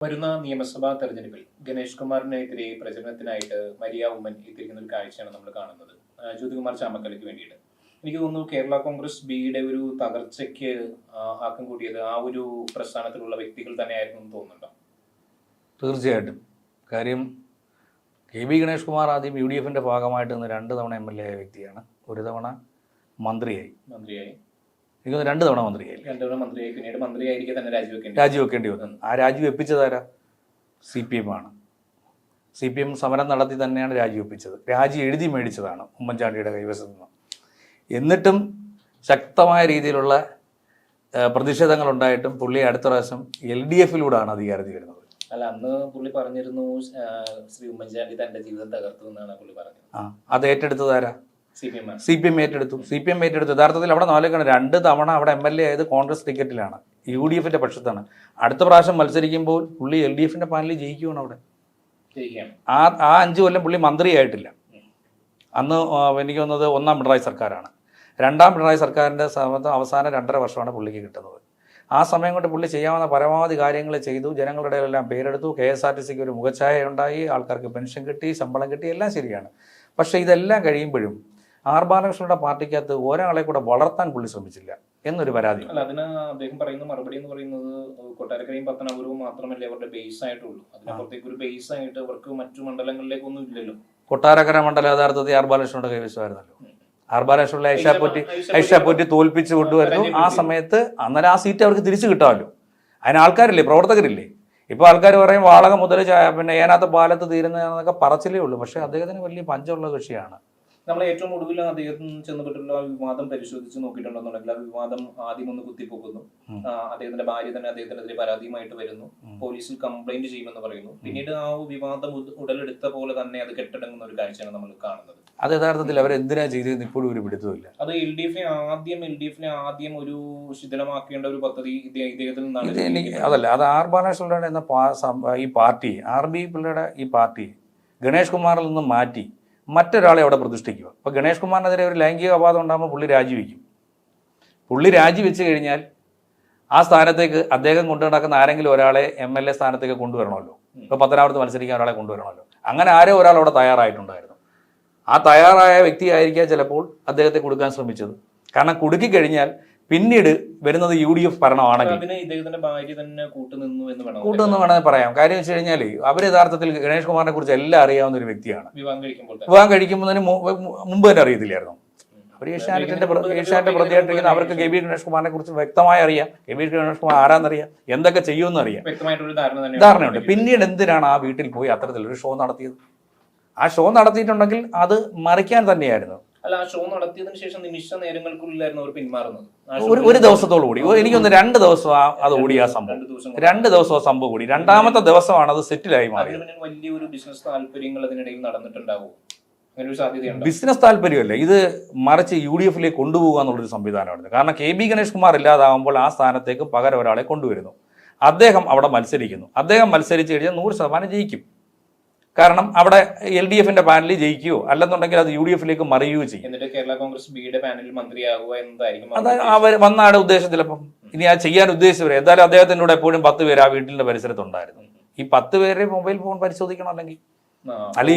വരുന്ന നിയമസഭാ തെരഞ്ഞെടുപ്പിൽ ഗണേഷ് കുമാറിനെതിരെ പ്രചരണത്തിനായിട്ട് മരിയ ഉമ്മൻ എത്തിയിരിക്കുന്ന ഒരു കാഴ്ചയാണ് നമ്മൾ കാണുന്നത്. ജ്യോതികുമാർ ചാമക്കലയ്ക്ക് വേണ്ടിയിട്ട് എനിക്ക് തോന്നുന്നു കേരള കോൺഗ്രസ് ബിയുടെ ഒരു തകർച്ചയ്ക്ക് ആക്കം കൂട്ടിയത് ആ ഒരു പ്രസ്ഥാനത്തിലുള്ള വ്യക്തികൾ തന്നെയായിരുന്നു എന്ന് തോന്നുന്നുണ്ടോ? തീർച്ചയായിട്ടും. കാര്യം കെ ഗണേഷ് കുമാർ ആദ്യം UDF-ന്റെ ഭാഗമായിട്ട് നിന്ന് 2 തവണ MLA ആയ വ്യക്തിയാണ്. ഒരു തവണ മന്ത്രിയായി. എനിക്ക് 2 തവണ മന്ത്രിയായി. പിന്നീട് മന്ത്രിയായിരിക്കെ തന്നെ രാജിവെക്കേണ്ടി വന്നു. ആ രാജിവെപ്പിച്ചതാരാ? CPM ആണ്. CPM സമരം നടത്തി തന്നെയാണ് രാജിവെപ്പിച്ചത്. രാജി എഴുതി മേടിച്ചതാണ് ഉമ്മൻചാണ്ടിയുടെ കൈവശത്ത് നിന്ന്. എന്നിട്ടും ശക്തമായ രീതിയിലുള്ള പ്രതിഷേധങ്ങൾ ഉണ്ടായിട്ടും പുള്ളി അടുത്ത പ്രാവശ്യം LDF-ലൂടെയാണ് അധികാരത്തിൽ വരുന്നത്. അല്ല, അന്ന് പുള്ളി പറഞ്ഞിരുന്നു ശ്രീ ഉമ്മൻചാണ്ടി തന്റെ ജീവിതം തകർത്തു എന്നാണ് പുള്ളി പറഞ്ഞത്. അത് ഏറ്റെടുത്തതാരാ? CPM ഏറ്റെടുത്തു. യഥാർത്ഥത്തിൽ അവിടെ നാലേക്കാണ് 2 തവണ അവിടെ MLA ആയത് കോൺഗ്രസ് ടിക്കറ്റിലാണ്, UDF-ന്റെ പക്ഷത്താണ്. അടുത്ത പ്രാവശ്യം മത്സരിക്കുമ്പോൾ പുള്ളി LDF-ന്റെ പാനലിൽ ജയിക്കുകയാണ്. അവിടെ ആ 5 കൊല്ലം പുള്ളി മന്ത്രിയായിട്ടില്ല. അന്ന് എനിക്ക് തോന്നുന്നത് 1ാം പിണറായി സർക്കാരാണ്. 2ാം പിണറായി സർക്കാരിൻ്റെ അവസാന 2.5 വർഷമാണ് പുള്ളിക്ക് കിട്ടുന്നത്. ആ സമയം കൊണ്ട് പുള്ളി ചെയ്യാവുന്ന പരമാവധി കാര്യങ്ങൾ ചെയ്തു. ജനങ്ങളുടെ ഇടയിലെല്ലാം പേരെടുത്തു. KSRTCക്ക് ഒരു മുഖച്ഛായ ഉണ്ടായി. ആൾക്കാർക്ക് പെൻഷൻ കിട്ടി, ശമ്പളം കിട്ടി, എല്ലാം ശരിയാണ്. പക്ഷേ ഇതെല്ലാം കഴിയുമ്പോഴും ആർ ബാലകൃഷ്ണയുടെ പാർട്ടിക്കകത്ത് ഒരാളെ കൂടെ വളർത്താൻ പുള്ളി ശ്രമിച്ചില്ല എന്നൊരു പരാതി. അല്ല, അതിന് അദ്ദേഹം പറയുന്ന മറുപടി എന്ന് പറയുന്നത് കൊട്ടാരക്കരയും പത്തനാപുരവും മാത്രമല്ലേ അവരുടെ ബേസ് ആയിട്ടുള്ളൂ. അതിനപ്പുറത്തേക്ക് ഒരു ബേസ് ആയിട്ട് അവർക്ക് മറ്റു മണ്ഡലങ്ങളിലേക്കൊന്നും ഇല്ലല്ലോ. കൊട്ടാരക്കര മണ്ഡലം യഥാർത്ഥത്തിൽ ആർ ബാലകൃഷ്ണയുടെ കൈവശമായിരുന്നല്ലോ. ആർ ബാലകൃഷ്ണ ഐഷാപ്പൊറ്റി തോൽപ്പിച്ച് കൊണ്ടുവരുന്നു. ആ സമയത്ത് അന്നേരം ആ സീറ്റ് അവർക്ക് തിരിച്ചു കിട്ടാമല്ലോ. അതിന് ആൾക്കാരില്ലേ, പ്രവർത്തകരില്ലേ. ഇപ്പോൾ ആൾക്കാർ പറയും വാളകം മുതൽ പിന്നെ ഏനാത്ത പാലത്ത് തീരുന്നതെന്നൊക്കെ പറച്ചിലേ ഉള്ളൂ. പക്ഷേ അദ്ദേഹത്തിന് വലിയ പഞ്ചമുള്ള കക്ഷിയാണ്. നമ്മൾ ഏറ്റവും ഒടുവിൽ അദ്ദേഹത്തിന് ചെന്നപ്പെട്ടുള്ള ആ വിവാദം പരിശോധിച്ച് നോക്കിയിട്ടുണ്ടെന്നുണ്ടെങ്കിൽ ആ വിവാദം ആദ്യം ഒന്ന് കുത്തിപ്പോക്കുന്നു. അദ്ദേഹത്തിന്റെ ഭാര്യ തന്നെ അദ്ദേഹത്തിനെതിരെ പരാതിയുമായിട്ട് വരുന്നു. പോലീസിൽ കംപ്ലൈന്റ് ചെയ്യുമെന്ന് പറയുന്നു. പിന്നീട് ആ വിവാദം ഉടലെടുത്ത പോലെ തന്നെ അത് കെട്ടടങ്ങുന്ന ഒരു കാഴ്ചയാണ് നമ്മൾ കാണുന്നത്. അത് യഥാർത്ഥത്തിൽ അവരെന്തിനാ ചെയ്തതെന്ന് ഇപ്പോഴും ഒരു പിടുത്തമില്ല. അത് LDF-നെ ആദ്യം ഒരു ശിഥിലമാക്കേണ്ട ഒരു പദ്ധതി ഇദ്ദേഹത്തിൽ നിന്നാണ്. അതല്ല, അത് ആർ ബാലകൃഷ്ണയുടെ എന്ന ഈ പാർട്ടി, RB പിള്ളയുടെ ഈ പാർട്ടി ഗണേഷ് കുമാറിൽ നിന്ന് മാറ്റി മറ്റൊരാളെ അവിടെ പ്രതിഷ്ഠിക്കുക. അപ്പോൾ ഗണേഷ് കുമാറിനെതിരെ ഒരു ലൈംഗിക അപവാദം ഉണ്ടാകുമ്പോൾ പുള്ളി രാജിവെക്കും. പുള്ളി രാജിവെച്ച് കഴിഞ്ഞാൽ ആ സ്ഥാനത്തേക്ക് അദ്ദേഹം കൊണ്ടു നടക്കുന്ന ആരെങ്കിലും ഒരാളെ MLA സ്ഥാനത്തേക്ക് കൊണ്ടുവരണമല്ലോ. ഇപ്പോൾ പത്തനാപുരത്ത് മത്സരിക്കാൻ ഒരാളെ കൊണ്ടുവരണമല്ലോ. അങ്ങനെ ആരോ ഒരാൾ അവിടെ തയ്യാറായിട്ടുണ്ടായിരുന്നു. ആ തയ്യാറായ വ്യക്തിയായിരിക്കാം ചിലപ്പോൾ അദ്ദേഹത്തെ കൊടുക്കാൻ ശ്രമിച്ചത്. കാരണം കുടുക്കിക്കഴിഞ്ഞാൽ പിന്നീട് വരുന്നത് UDF ഭരണമാണെങ്കിൽ കൂട്ടുനിന്ന് വേണമെങ്കിൽ പറയാം. കാര്യം വെച്ച് കഴിഞ്ഞാൽ അവർ യഥാർത്ഥത്തിൽ ഗണേഷ് കുമാറിനെ കുറിച്ച് എല്ലാം അറിയാവുന്ന ഒരു വ്യക്തിയാണ്. വിവാഹം കഴിക്കുമ്പോൾ മുമ്പ് തന്നെ അറിയത്തില്ലായിരുന്നു. അവർ ഏഷ്യാനെറ്റിന്റെ പ്രതിയായിട്ടിരിക്കുന്ന അവർക്ക് കെ ഗണേഷ് കുമാറിനെ കുറിച്ച് വ്യക്തമായി അറിയാം. ഗണേഷ് കുമാർ ആരാന്നറിയാം, എന്തൊക്കെ ചെയ്യുമെന്ന് അറിയാം, ധാരണയുണ്ട്. പിന്നീട് എന്തിനാണ് ആ വീട്ടിൽ പോയി അത്തരത്തിലൊരു ഷോ നടത്തിയത്? ആ ഷോ നടത്തിയിട്ടുണ്ടെങ്കിൽ അത് മറിക്കാൻ തന്നെയായിരുന്നു. അല്ല, ആ ഷോ നടത്തിയതിനു ശേഷം നിമിഷ നേരങ്ങൾക്കുള്ളിലായിരുന്നു അവർ പിന്മാറുന്നത്. ഒരു ദിവസത്തോടു കൂടി, എനിക്കൊന്ന് 2 ദിവസം അത് ഓടി. ആ സംഭവം 2 ദിവസം ആ സംഭവം കൂടി. 2ാമത്തെ ദിവസമാണ് അത് സെറ്റിലായി മാറി. വലിയൊരു ബിസിനസ് താല്പര്യങ്ങൾ അതിനിടയിൽ നടന്നിട്ടുണ്ടാവും. അങ്ങനെ ഒരു സാധ്യതയുണ്ട്. ബിസിനസ് താല്പര്യമല്ല ഇത്, മറിച്ച് UDF-ലേക്ക് കൊണ്ടുപോകുക എന്നുള്ളൊരു സംവിധാനമാണ്. കാരണം കെ ഗണേഷ് കുമാർ ഇല്ലാതാകുമ്പോൾ ആ സ്ഥാനത്തേക്ക് പകരം ഒരാളെ കൊണ്ടുവരുന്നു. അദ്ദേഹം അവിടെ മത്സരിക്കുന്നു. അദ്ദേഹം മത്സരിച്ച് കഴിഞ്ഞാൽ 100% ജയിക്കും. കാരണം അവിടെ LDF-ന്റെ പാനലിൽ ജയിക്കുകയോ അല്ലെന്നുണ്ടെങ്കിൽ അത് UDF-ലേക്ക് മറിയുകയോ ചെയ്യും. എന്നിട്ട് കേരള കോൺഗ്രസ് ബിയുടെ പാനലിൽ മന്ത്രിയാകുക എന്നതായിരിക്കും അത് അവർ വന്നാടെ ഉദ്ദേശം. ചിലപ്പം ഇനി ആ ചെയ്യാൻ ഉദ്ദേശിച്ചവരെ എന്തായാലും അദ്ദേഹത്തിൻ്റെ കൂടെ എപ്പോഴും 10 പേര് ആ വീട്ടിന്റെ പരിസരത്തുണ്ടായിരുന്നു. ഈ 10 പേരെ മൊബൈൽ ഫോൺ പരിശോധിക്കണം. അല്ലെങ്കിൽ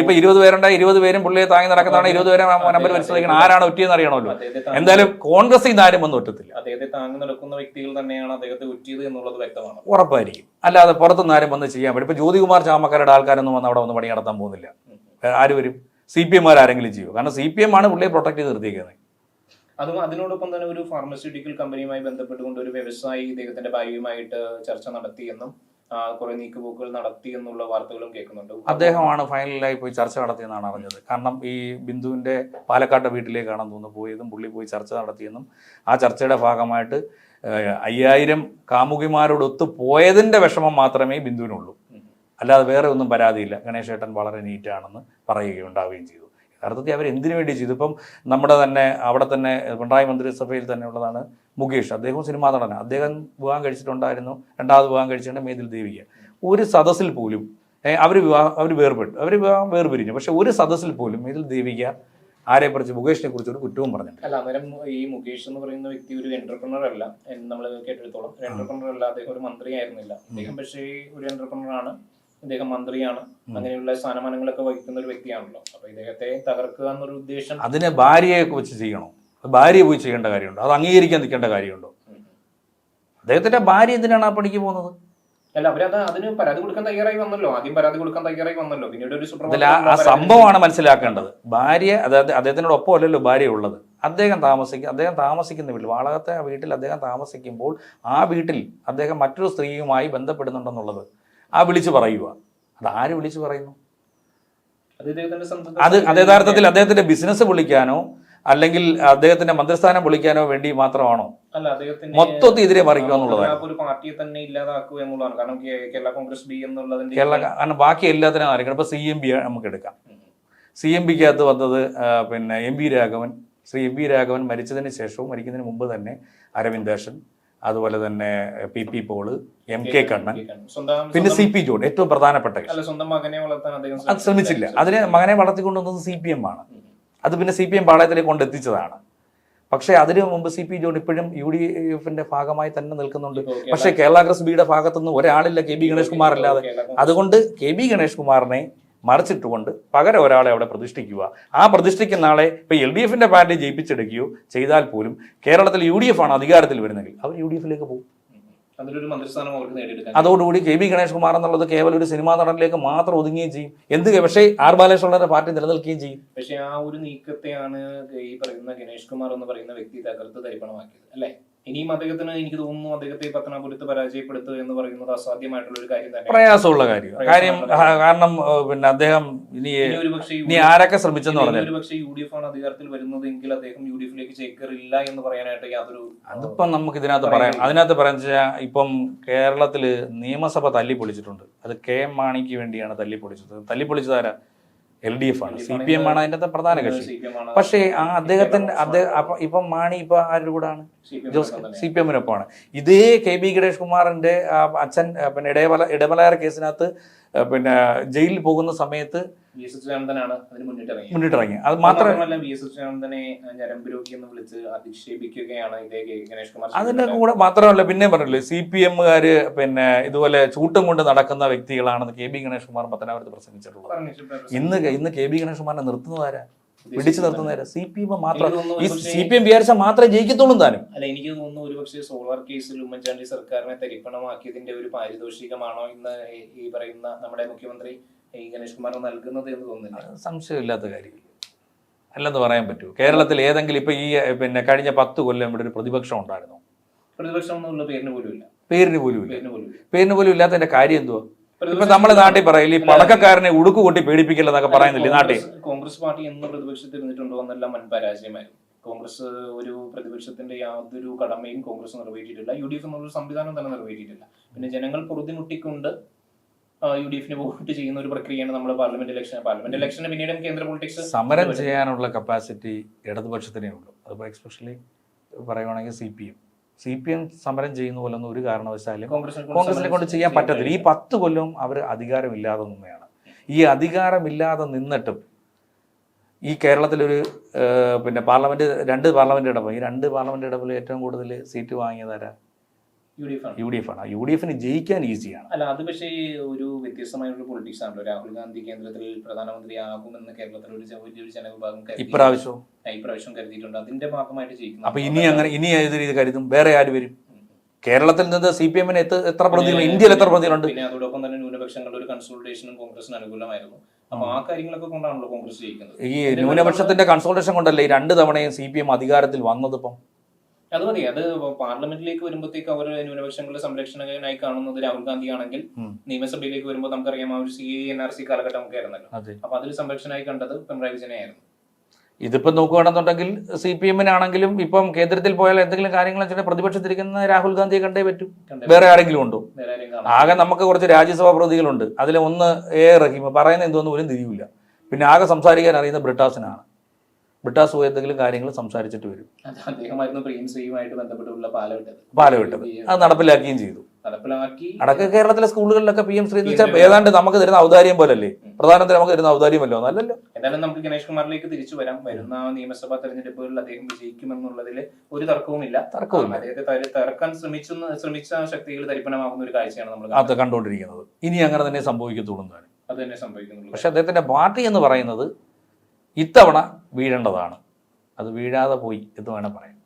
ഇപ്പൊ 20 പേരുണ്ടായി, 20 പേരും പുള്ളിയെ താങ്ങി നടക്കുന്നതാണ്. 20 പേരെ നമ്പർ പരിശോധിക്കണം. ആരാണ് ഒറ്റിയെന്ന് അറിയണമല്ലോ. എന്തായാലും കോൺഗ്രസ് നിന്ന് ആരും വന്ന് ഒറ്റത്തില്ല. അദ്ദേഹത്തെ താങ്ങി നടക്കുന്ന വ്യക്തികൾ തന്നെയാണ് അദ്ദേഹത്തെ ഒറ്റിയത് എന്നുള്ളത് വ്യക്തമാണ്, ഉറപ്പായിരിക്കും. അല്ലാതെ പുറത്തുനിന്ന് ആരും വന്ന് ചെയ്യാൻ പറ്റും. ഇപ്പൊ ജ്യോതികുമാർ ചാമക്കാരുടെ ആൾക്കാരൊന്നും വന്ന് അവിടെ വന്ന് പണി നടത്താൻ പോകുന്നില്ല. ആര് വരും? CPM ആരെങ്കിലും ചെയ്യും. കാരണം CPM ആണ് പുള്ളിയെ പ്രൊട്ടക്ട് ചെയ്ത് നിർത്തിയിരിക്കുന്നത്. അതും അതിനോടൊപ്പം തന്നെ ഒരു ഫാർമസ്യൂട്ടിക്കൽ കമ്പനിയുമായി ബന്ധപ്പെട്ടുകൊണ്ട് ഒരു വ്യവസായി ഇദ്ദേഹത്തിന്റെ ഭാര്യയുമായിട്ട് ചർച്ച നടത്തിയെന്നും കുറെ നീക്കുപോക്കുകൾ നടത്തി എന്നുള്ള വാർത്തകളും കേൾക്കുന്നുണ്ട്. അദ്ദേഹമാണ് ഫൈനലായി പോയി ചർച്ച നടത്തിയെന്നാണ് അറിഞ്ഞത്. കാരണം ഈ ബിന്ദുവിന്റെ പാലക്കാട്ടെ വീട്ടിലേക്കാണെന്ന് തോന്നുന്നു പോയതും പുള്ളി പോയി ചർച്ച നടത്തിയെന്നും ആ ചർച്ചയുടെ ഭാഗമായിട്ട് 5000 കാമുകിമാരോടൊത്ത് പോയതിന്റെ വിഷമം മാത്രമേ ബിന്ദുവിനുള്ളൂ. അല്ലാതെ വേറെ ഒന്നും പരാതിയില്ല. ഗണേഷ് ഏട്ടൻ വളരെ നീറ്റാണെന്ന് പറയുകയുണ്ടാവുകയും ചെയ്തു. യഥാർത്ഥത്തിൽ അവർ എന്തിനു വേണ്ടി ചെയ്തു? ഇപ്പം നമ്മുടെ തന്നെ അവിടെ തന്നെ പിണറായി മന്ത്രിസഭയിൽ തന്നെ ഉള്ളതാണ് മുകേഷ്. അദ്ദേഹവും സിനിമാ നടനാണ്. അദ്ദേഹം വിവാഹം കഴിച്ചിട്ടുണ്ടായിരുന്നു. 2ാമത് വിവാഹം കഴിച്ചിട്ടുണ്ട് മേതിൽ ദേവിക. ഒരു സദസ്സിൽ പോലും അവർ വിവാഹം വേർപിരിഞ്ഞു. പക്ഷെ ഒരു സദസ്സിൽ പോലും മേതിൽ ദേവിക ആരെക്കുറിച്ച് മുകേഷിനെ കുറിച്ച് ഒരു കുറ്റവും പറഞ്ഞിട്ടില്ല. അല്ല, അന്നേരം ഈ മുകേഷ് എന്ന് പറയുന്ന വ്യക്തി ഒരു എന്റർപ്രണർ അല്ല, നമ്മൾ കേട്ടിടത്തോളം ഒരു എന്റർപ്രണർ അല്ല, അദ്ദേഹം ഒരു മന്ത്രി ആയിരുന്നില്ല. അദ്ദേഹം പക്ഷേ ഒരു എന്റർപ്രണർ ആണ്, അദ്ദേഹം മന്ത്രിയാണ്, അങ്ങനെയുള്ള സ്ഥാനമാനങ്ങളൊക്കെ വഹിക്കുന്ന ഒരു വ്യക്തിയാണല്ലോ. അപ്പൊ ഇദ്ദേഹത്തെ തകർക്കുക എന്നൊരു ഉദ്ദേശം അതിന് ഭാര്യയെ വെച്ച് ചെയ്യണോ? ഭാര്യയെ പോയി ചെയ്യേണ്ട കാര്യമുണ്ടോ? അത് അംഗീകരിക്കാൻ നിൽക്കേണ്ട കാര്യമുണ്ടോ? അദ്ദേഹത്തിന്റെ ഭാര്യ എന്തിനാണ് ആ പണിക്ക് പോകുന്നത്? അല്ല, അവരത് അതിന് പരാതി കൊടുക്കാൻ തയ്യാറായി വന്നല്ലോ. ആദ്യം പരാതി കൊടുക്കാൻ തയ്യാറായി വന്നല്ലോ, പിന്നീട് ഒരു ആ സംഭവമാണ് മനസ്സിലാക്കേണ്ടത്. ഭാര്യ, അതായത് അദ്ദേഹത്തിനോടൊപ്പം അല്ലല്ലോ ഭാര്യ ഉള്ളത്. അദ്ദേഹം താമസിക്കുന്ന വീട്ടിൽ, വാടകത്തെ വീട്ടിൽ അദ്ദേഹം താമസിക്കുമ്പോൾ ആ വീട്ടിൽ അദ്ദേഹം മറ്റൊരു സ്ത്രീയുമായി ബന്ധപ്പെടുന്നുണ്ടെന്നുള്ളത് വിളിച്ചു പറയുക. അത് ആര് വിളിച്ചു പറയുന്നു? അത് യഥാർത്ഥത്തിൽ അദ്ദേഹത്തിന്റെ ബിസിനസ് പൊളിക്കാനോ അല്ലെങ്കിൽ അദ്ദേഹത്തിന്റെ മന്ത്രിസ്ഥാനം പൊളിക്കാനോ വേണ്ടി മാത്രമാണോ? മൊത്തത്തിൽ എതിരെ മറിക്കുക എന്നുള്ളതാണ്. ഒരു പാർട്ടിയെ തന്നെ ഇല്ലാതാക്കുക എന്നുള്ളതാണ്. കാരണം കേരള കോൺഗ്രസ് ബി എന്നുള്ളതിന്റെ കാരണം ബാക്കി എല്ലാത്തിനും ആയിരിക്കണം. ഇപ്പൊ CMB നമുക്ക് എടുക്കാം. CMBക്കകത്ത് വന്നത് പിന്നെ ശ്രീ എം പി രാഘവൻ മരിച്ചതിന് ശേഷവും മരിക്കുന്നതിന് മുമ്പ് തന്നെ അരവിന്ദേഷൻ, അതുപോലെ തന്നെ PP പോള്, MK കണ്ണൻ, പിന്നെ CP ജോൺ, ഏറ്റവും പ്രധാനപ്പെട്ട സ്വന്തം മകനെ വളർത്താൻ അത് ശ്രമിച്ചില്ല. അതിന് മകനെ വളർത്തിക്കൊണ്ടുവന്നത് CPM ആണ്. അത് പിന്നെ CPM പാളയത്തിലേക്ക് കൊണ്ടെത്തിച്ചതാണ്. പക്ഷേ അതിനു മുമ്പ് CP ജോൺ ഇപ്പോഴും UDFന്റെ ഭാഗമായി തന്നെ നിൽക്കുന്നുണ്ട്. പക്ഷേ കേരള കോൺഗ്രസ് ബിയുടെ ഭാഗത്തുനിന്ന് ഒരാളില്ല, KB ഗണേഷ് കുമാർ അല്ലാതെ. അതുകൊണ്ട് KB ഗണേഷ് കുമാറിനെ മറിച്ചിട്ടുകൊണ്ട് പകരം ഒരാളെ അവിടെ പ്രതിഷ്ഠിക്കുക. ആ പ്രതിഷ്ഠിക്കുന്ന ആളെ ഇപ്പൊ LDFന്റെ പാർട്ടി ജയിപ്പിച്ചെടുക്കുകയോ ചെയ്താൽ പോലും കേരളത്തിൽ UDF ആണ് അധികാരത്തിൽ വരുന്നെങ്കിൽ അവർ UDFിലേക്ക് പോകും. അതോടുകൂടി KB ഗണേഷ് കുമാർ എന്നുള്ളത് കേവലം ഒരു സിനിമാ നടനിലേക്ക് മാത്രം ഒതുങ്ങുകയും ചെയ്യും. പക്ഷേ R ബാലകൃഷ്ണന്റെ പാർട്ടി നിലനിൽക്കുകയും ചെയ്യും. പക്ഷേ ആ ഒരു നീക്കത്തെയാണ് ഈ പറയുന്ന ഗണേഷ് കുമാർ എന്ന് പറയുന്ന വ്യക്തി തകർത്ത് തരിപ്പണമാക്കിയത്, അല്ലേ? ഇനിയും അദ്ദേഹത്തിന്, എനിക്ക് തോന്നുന്നു, അദ്ദേഹത്തെ പത്തനാപുരത്ത് പരാജയപ്പെടുത്തുക എന്ന് പറയുന്നത് അസാധ്യമായിട്ടുള്ള ഒരു കാര്യം തന്നെ, പ്രയാസമുള്ള കാര്യം. കാരണം പിന്നെ അദ്ദേഹം ഇനി ആരൊക്കെ ശ്രമിച്ചെന്ന് പറഞ്ഞാൽ ഒരുപക്ഷെ UDF ആണ് അധികാരത്തിൽ വരുന്നതെങ്കിൽ അദ്ദേഹം UDFിലേക്ക് ചേക്കേറില്ല എന്ന് പറയാനായിട്ട് യാതൊരു അതിപ്പം നമുക്ക് ഇതിനകത്ത് പറയാൻ വെച്ചാൽ ഇപ്പം കേരളത്തില് നിയമസഭ തല്ലിപ്പൊളിച്ചിട്ടുണ്ട്. അത് KM മാണിക്ക് വേണ്ടിയാണ് തല്ലിപ്പൊളിച്ചത് ആരാ? LDF ആണ്. CPM ആണ് അതിന്റെ പ്രധാന കക്ഷി. പക്ഷേ ഇപ്പം മാണി ഇപ്പൊ ആരുടെ കൂടാണ്? CPM-നൊപ്പമാണ്. ഇതേ KB ഗണേഷ് കുമാറിന്റെ അച്ഛൻ പിന്നെ ഇടമലയാർ കേസിനകത്ത് പിന്നെ ജയിലിൽ പോകുന്ന സമയത്ത് മുന്നിട്ടിറങ്ങി. അത് മാത്രമല്ല അതിന്റെ കൂടെ മാത്രമല്ല, പിന്നെ പറഞ്ഞില്ലേ CPM-കാര് പിന്നെ ഇതുപോലെ ചൂട്ടും കൊണ്ട് നടക്കുന്ന വ്യക്തികളാണെന്ന് KB ഗണേഷ് കുമാർ പത്തനാപുരത്ത് പ്രസംഗിച്ചിട്ടുള്ളത്. ഇന്ന് KB ഗണേഷ് കുമാറിനെ നിർത്തുന്നതാരാ? പിടിച്ചു നിർത്തുന്നതാരാ? CPM മാത്രം. ഈ CPM വിചാരിച്ചാൽ മാത്രമേ ജയിക്കത്തുള്ളൂ താനും. അല്ല, എനിക്ക് തോന്നുന്നു ഒരുപക്ഷെ സോളാർ കേസിൽ ഉമ്മൻചാണ്ടി സർക്കാരിനെ തരിപ്പണമാക്കിയതിന്റെ ഒരു പാരിതോഷികമാണോ ഇന്ന് ഈ പറയുന്ന നമ്മുടെ മുഖ്യമന്ത്രി ഗണേഷ് കുമാർ നൽകുന്നത് എന്ന് തോന്നുന്നില്ല. സംശയമില്ലാത്ത കാര്യം അല്ലെന്ന് പറയാൻ പറ്റൂ. കേരളത്തിൽ ഏതെങ്കിലും ഇപ്പൊ ഈ പിന്നെ കഴിഞ്ഞ 10 കൊല്ലം ഇവിടെ ഒരു പ്രതിപക്ഷം ഉണ്ടായിരുന്നു? പ്രതിപക്ഷം എന്നുള്ള പേരിന് പോലും ഇല്ലാത്തതിന്റെ കാര്യം എന്തുവാ? ഇപ്പൊ നമ്മുടെ നാട്ടിൽ പറയില്ല, ഈ പടക്കക്കാരനെ ഉടുക്കു കൂട്ടി പേടിപ്പിക്കില്ലെന്നൊക്കെ പറയുന്നില്ലേ നാട്ടിൽ? കോൺഗ്രസ് പാർട്ടി എന്ന് പ്രതിപക്ഷത്തിൽ ഇരുന്നിട്ടുണ്ടോ എന്നെല്ലാം വൻ പരാജയമായിരുന്നു. കോൺഗ്രസ് ഒരു പ്രതിപക്ഷത്തിന്റെ യാതൊരു കടമയും കോൺഗ്രസ് നിറവേറ്റിയിട്ടില്ല. UDF എന്നുള്ള സംവിധാനം തന്നെ നിറവേറ്റിയിട്ടില്ല. പിന്നെ ജനങ്ങൾ പൊറുതിമുട്ടിക്കൊണ്ട് UDFന് വോട്ട് ചെയ്യുന്ന ഒരു പ്രക്രിയയാണ് നമ്മൾ പാർലമെന്റ് ഇലക്ഷന് പിന്നീട് കേന്ദ്ര പൊളിറ്റിക്സ്. സമരം ചെയ്യാനുള്ള കപ്പാസിറ്റി ഇടതുപക്ഷത്തിനേ ഉള്ളൂ. അതിപ്പോ എക്സ്പെഷ്യലി പറയുവാണെങ്കിൽ CPM സമരം ചെയ്യുന്ന പോലൊന്നും ഒരു കാരണവശാലും കോൺഗ്രസിനെ കൊണ്ട് ചെയ്യാൻ പറ്റത്തില്ല. ഈ 10 കൊല്ലവും അവർ അധികാരമില്ലാതെ നിന്നതാണ്. ഈ അധികാരമില്ലാതെ നിന്നിട്ടും ഈ കേരളത്തിലൊരു പിന്നെ രണ്ട് പാർലമെന്റ് ഇടപെടൽ, ഈ 2 പാർലമെന്റ് ഇടപെടൽ ഏറ്റവും കൂടുതൽ സീറ്റ് വാങ്ങിയതാരാ? UDF ആണ്. UDFന് ജയിക്കാൻ ഈസിയാണ്. അല്ല, അത് പക്ഷേ ഒരു വ്യത്യസ്തമായ ഒരു പൊളിറ്റിക്സ് ആണല്ലോ. രാഹുൽ ഗാന്ധി കേന്ദ്രത്തിൽ പ്രധാനമന്ത്രിയാകുമെന്ന് കേരളത്തിൽ ഒരു ജനവിഭാഗം ഇപ്രാവശ്യം കരുതിയിട്ടുണ്ട്. അതിന്റെ ഭാഗമായിട്ട് ജയിക്കുന്നു. അപ്പൊ ഇനി ഏത് രീതി കരുതും? വേറെ ആര് വരും? കേരളത്തിൽ നിന്ന് CPM-ന് എത്ര പ്രതിനിധികൾ, ഇന്ത്യയിൽ എത്ര പ്രതിനിധികളുണ്ട്? പിന്നെ അതോടൊപ്പം തന്നെ ന്യൂനപക്ഷങ്ങളുടെ ഒരു കൺസോൾട്ടേഷനും കോൺഗ്രസിന് അനുകൂലമായിരുന്നു. അപ്പൊ ആ കാര്യങ്ങളൊക്കെ കൊണ്ടാണല്ലോ കോൺഗ്രസ് ജയിക്കുന്നത്. ഈ ന്യൂനപക്ഷത്തിന്റെ കൺസോൾട്ടേഷൻ കൊണ്ടല്ലേ ഈ 2 തവണയും CPM അധികാരത്തിൽ വന്നത്? ഇപ്പം അത് മതി. അത് പാർലമെന്റിലേക്ക് വരുമ്പോഴത്തേക്ക് അവർ ന്യൂനപക്ഷങ്ങളുടെ സംരക്ഷകനായി കാണുന്നത് രാഹുൽ ഗാന്ധി ആണെങ്കിൽ, നിയമസഭയിലേക്ക് വരുമ്പോൾ നമുക്കറിയാം ആ ഒരു CA-NRC കാലഘട്ടം ഒക്കെ ആയിരുന്നല്ലോ. അപ്പൊ അതിൽ സംരക്ഷകനായി കണ്ടത് പിണറായി വിജയനായിരുന്നു. ഇതിപ്പോ നോക്കുകയാണെന്നുണ്ടെങ്കിൽ CPM-നാണെങ്കിലും ഇപ്പം കേന്ദ്രത്തിൽ പോയാൽ എന്തെങ്കിലും കാര്യങ്ങൾ വെച്ചിട്ട് പ്രതിപക്ഷത്തിരിക്കുന്ന രാഹുൽ ഗാന്ധിയെ കണ്ടേ പറ്റൂ. വേറെ ആരെങ്കിലും ഉണ്ടോ? ആകെ നമുക്ക് കുറച്ച് രാജ്യസഭാ പ്രതികളുണ്ട്. അതിൽ ഒന്ന് A റഹീം, പറയുന്ന എന്തോന്നും പോലും തിരിയില്ല. പിന്നെ ആകെ സംസാരിക്കാൻ അറിയുന്ന ബ്രിട്ടാസിനാണ്. ബ്രിട്ടാസ് പോയി എന്തെങ്കിലും കാര്യങ്ങൾ സംസാരിച്ചിട്ട് വരും. അത് അദ്ദേഹമായിരുന്നു പ്രീം ശ്രീയുമായിട്ട് ബന്ധപ്പെട്ടുള്ള പാലവിട്ടത്. അത് നടപ്പിലാക്കുകയും ചെയ്തു. നടപ്പിലാക്കി അടക്ക കേരളത്തിലെ സ്കൂളുകളിലൊക്കെ PM ശ്രീ എന്ന് വെച്ചാൽ ഏതാണ്ട് നമുക്ക് തരുന്ന ഔദാര്യം പോലല്ലേ, പ്രധാനമന്ത്രി നമുക്ക് തരുന്ന ഔദാര്യമല്ലോ, നല്ലല്ലോ. എന്തായാലും നമുക്ക് ഗണേഷ് കുമാറിലേക്ക് തിരിച്ചു വരാം. വരുന്ന നിയമസഭാ തെരഞ്ഞെടുപ്പുകളിൽ അദ്ദേഹം വിജയിക്കുമെന്നുള്ളതിൽ ഒരു തർക്കവുമില്ല. അദ്ദേഹത്തെ തകർക്കാൻ ശ്രമിച്ച ശക്തികൾ തരിപ്പണമാകുന്ന ഒരു കാഴ്ചയാണ് നമ്മൾ കണ്ടുകൊണ്ടിരിക്കുന്നത്. ഇനി അങ്ങനെ തന്നെ സംഭവിക്കത്തുള്ളൂ. അത് തന്നെ സംഭവിക്കുന്നുള്ളൂ. പക്ഷെ അദ്ദേഹത്തിന്റെ പാർട്ടി എന്ന് പറയുന്നത് ഇത്തവണ വീഴേണ്ടതാണ്. അത് വീഴാതെ പോയി എന്ന് വേണം പറയാം.